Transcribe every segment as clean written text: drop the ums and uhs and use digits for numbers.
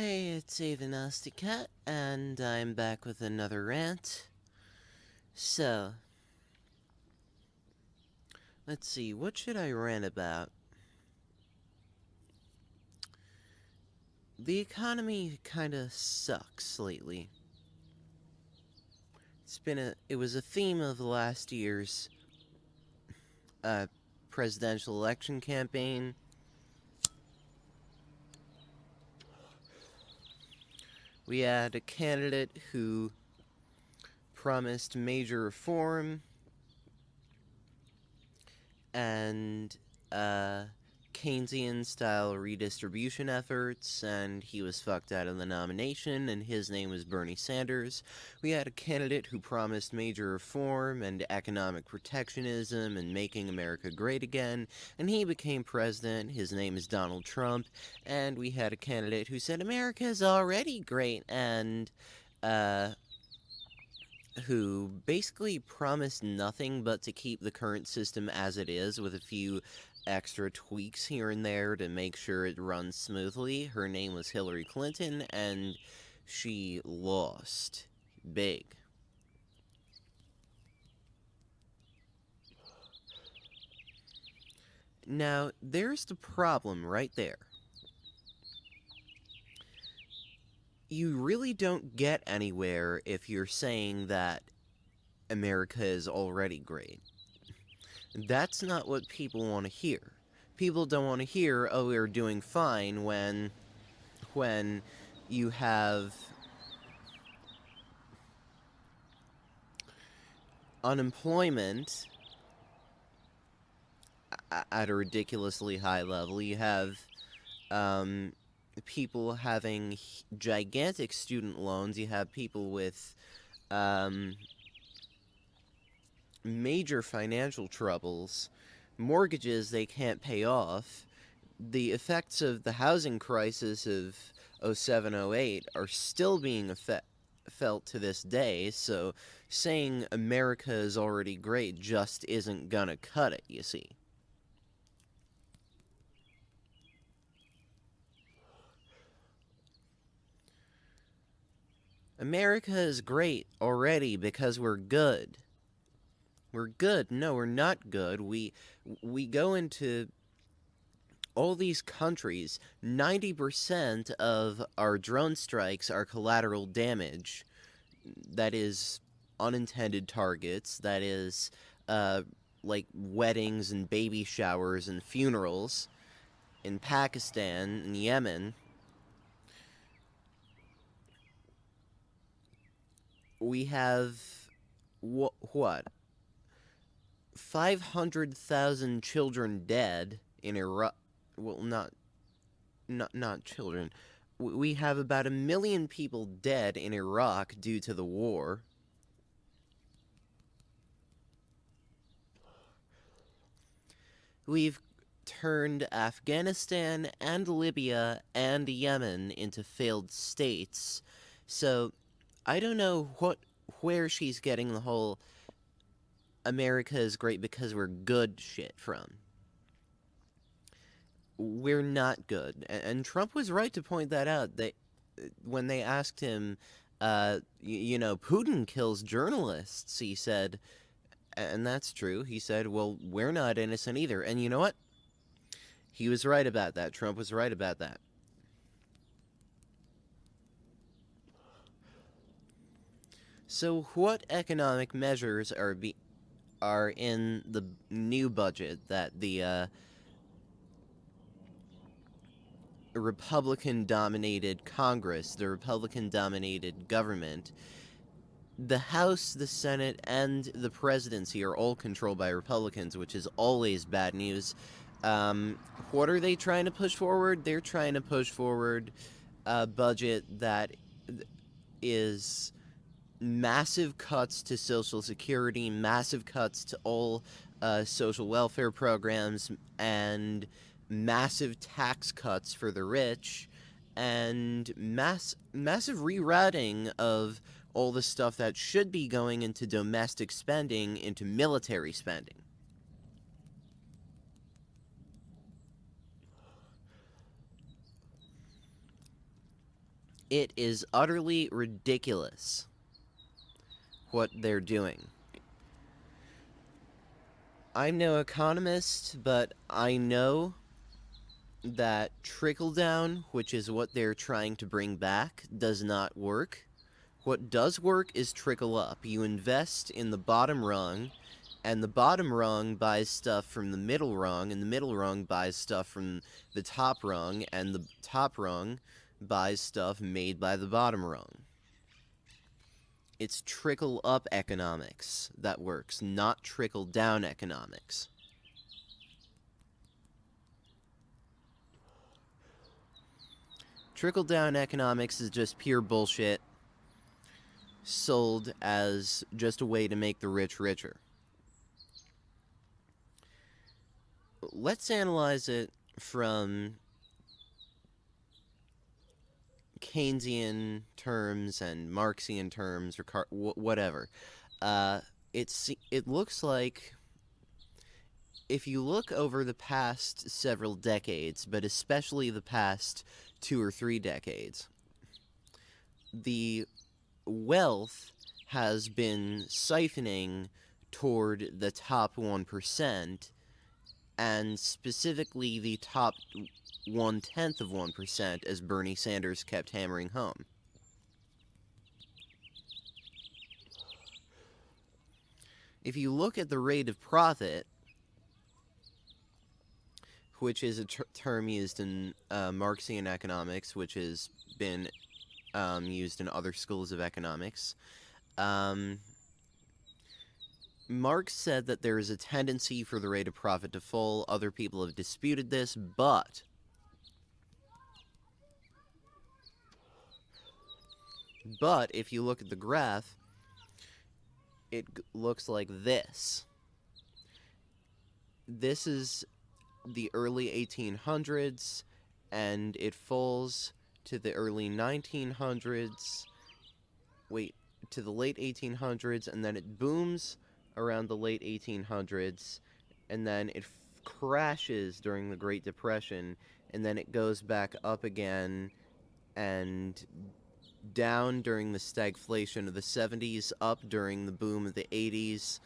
Hey, it's Eva Gnostiquette, and I'm back with another rant. So, let's see, what should I rant about? The economy kinda sucks lately. It was a theme of last year's, presidential election campaign. We had a candidate who promised major reform and Keynesian-style redistribution efforts, and he was fucked out of the nomination, and his name was Bernie Sanders. We had a candidate who promised major reform and economic protectionism and making America great again, and he became president. His name is Donald Trump. And we had a candidate who said America is already great, and who basically promised nothing but to keep the current system as it is, with a few extra tweaks here and there to make sure it runs smoothly. Her name was Hillary Clinton, and she lost big. Now, there's the problem right there. You really don't get anywhere if you're saying that America is already great. That's not what people want to hear. People don't want to hear, oh, we're doing fine, when you have unemployment at a ridiculously high level. You have people having gigantic student loans. You have people with major financial troubles, mortgages they can't pay off. The effects of the housing crisis of 07-08 are still being felt to this day, so saying America is already great just isn't gonna cut it, you see. America is great already because we're good. We're good. No, we're not good. We go into all these countries. 90% of our drone strikes are collateral damage. That is unintended targets. That is like weddings and baby showers and funerals in Pakistan and Yemen. We have what? 500,000 children dead in Iraq. Well, not children. We have about 1 million people dead in Iraq due to the war. We've turned Afghanistan and Libya and Yemen into failed states. So I don't know where she's getting the whole America is great because we're good shit from. We're not good. And Trump was right to point that out. When they asked him, Putin kills journalists, he said, and that's true, he said, well, we're not innocent either. And you know what? He was right about that. Trump was right about that. So what economic measures are in the new budget that the Republican-dominated Congress, the Republican-dominated government, the House, the Senate, and the presidency are all controlled by Republicans, which is always bad news. What are they trying to push forward? They're trying to push forward a budget that is massive cuts to Social Security, massive cuts to all social welfare programs, and massive tax cuts for the rich, and massive rerouting of all the stuff that should be going into domestic spending into military spending. It is utterly ridiculous what they're doing. I'm no economist, but I know that trickle-down, which is what they're trying to bring back, does not work. What does work is trickle-up. You invest in the bottom rung, and the bottom rung buys stuff from the middle rung, and the middle rung buys stuff from the top rung, and the top rung buys stuff made by the bottom rung. It's trickle-up economics that works, not trickle-down economics. Trickle-down economics is just pure bullshit, sold as just a way to make the rich richer. Let's analyze it from Keynesian terms and Marxian terms, or whatever. It looks like, if you look over the past several decades, but especially the past 2 or 3 decades, the wealth has been siphoning toward the top 1%, and specifically the top 1/10 of 1%, as Bernie Sanders kept hammering home. If you look at the rate of profit, which is a term used in Marxian economics, which has been used in other schools of economics, Marx said that there is a tendency for the rate of profit to fall. Other people have disputed this, but if you look at the graph, it looks like this. This is the early 1800s, and it falls to the early 1900s, to the late 1800s, and then it booms around the late 1800s, and then it crashes during the Great Depression, and then it goes back up again, and down during the stagflation of the 70s, up during the boom of the 80s,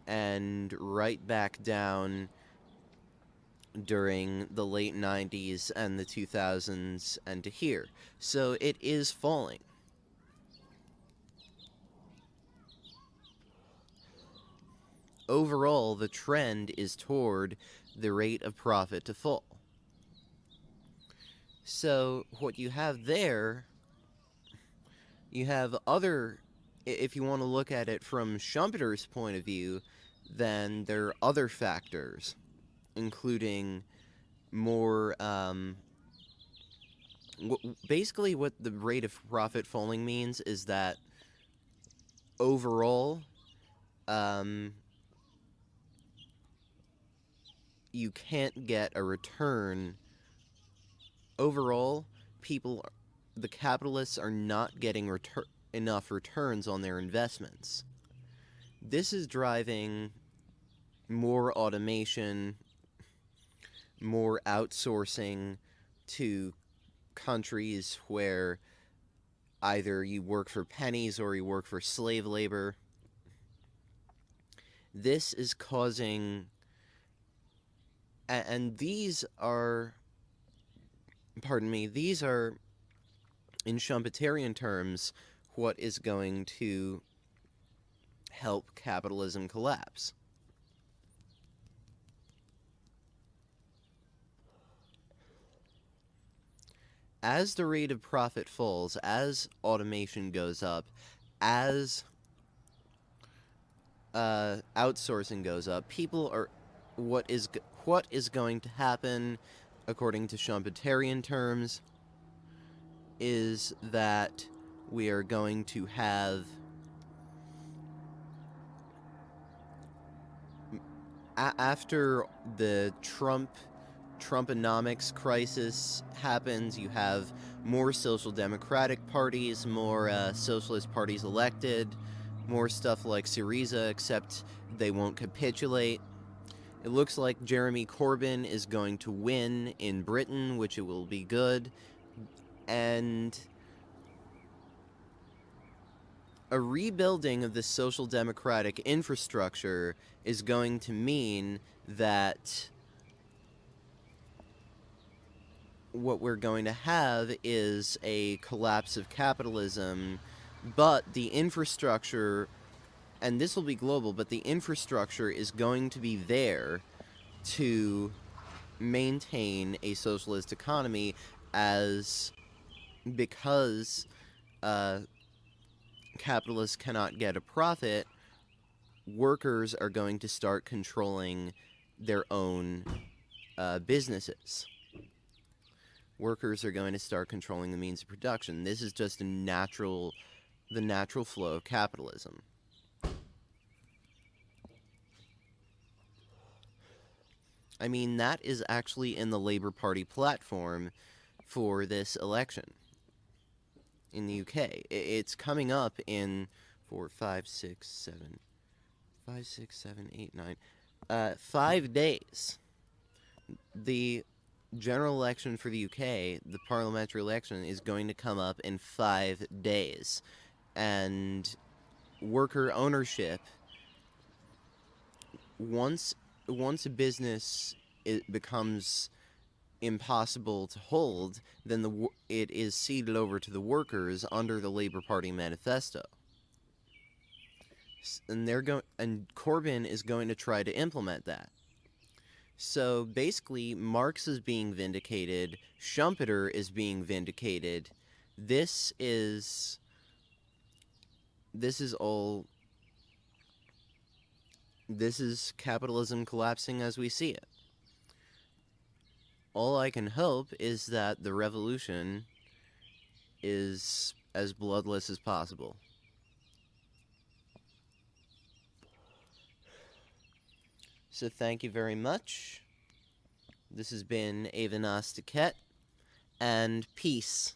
and right back down during the late 90s and the 2000s and to here. So it is falling. Overall, the trend is toward the rate of profit to fall. So what you have there, you have other, if you want to look at it from Schumpeter's point of view, then there are other factors, including more, basically what the rate of profit falling means is that overall, you can't get a return. Overall, the capitalists are not getting enough returns on their investments. This is driving more automation, more outsourcing to countries where either you work for pennies or you work for slave labor. This is causing, and these are, these are, in Schumpeterian terms, what is going to help capitalism collapse. As the rate of profit falls, as automation goes up, as outsourcing goes up, what is going to happen, according to Schumpeterian terms, is that we are going to have after the Trumponomics crisis happens, you have more social democratic parties, more socialist parties elected, more stuff like Syriza, except they won't capitulate. It looks like Jeremy Corbyn is going to win in Britain, which it will be good, and a rebuilding of the social democratic infrastructure is going to mean that what we're going to have is a collapse of capitalism, but the infrastructure, and this will be global, but the infrastructure is going to be there to maintain a socialist economy, because capitalists cannot get a profit, workers are going to start controlling their own businesses. Workers are going to start controlling the means of production. This is just the natural flow of capitalism. I mean, that is actually in the Labour Party platform for this election in the UK. It's coming up in 5 days. The general election for the UK, the parliamentary election, is going to come up in 5 days. And worker ownership, once a business becomes impossible to hold, then it is ceded over to the workers under the Labour Party manifesto. And Corbyn is going to try to implement that. So basically, Marx is being vindicated, Schumpeter is being vindicated. This is capitalism collapsing as we see it. All I can hope is that the revolution is as bloodless as possible. So thank you very much. This has been Eva Gnostiquette, and peace.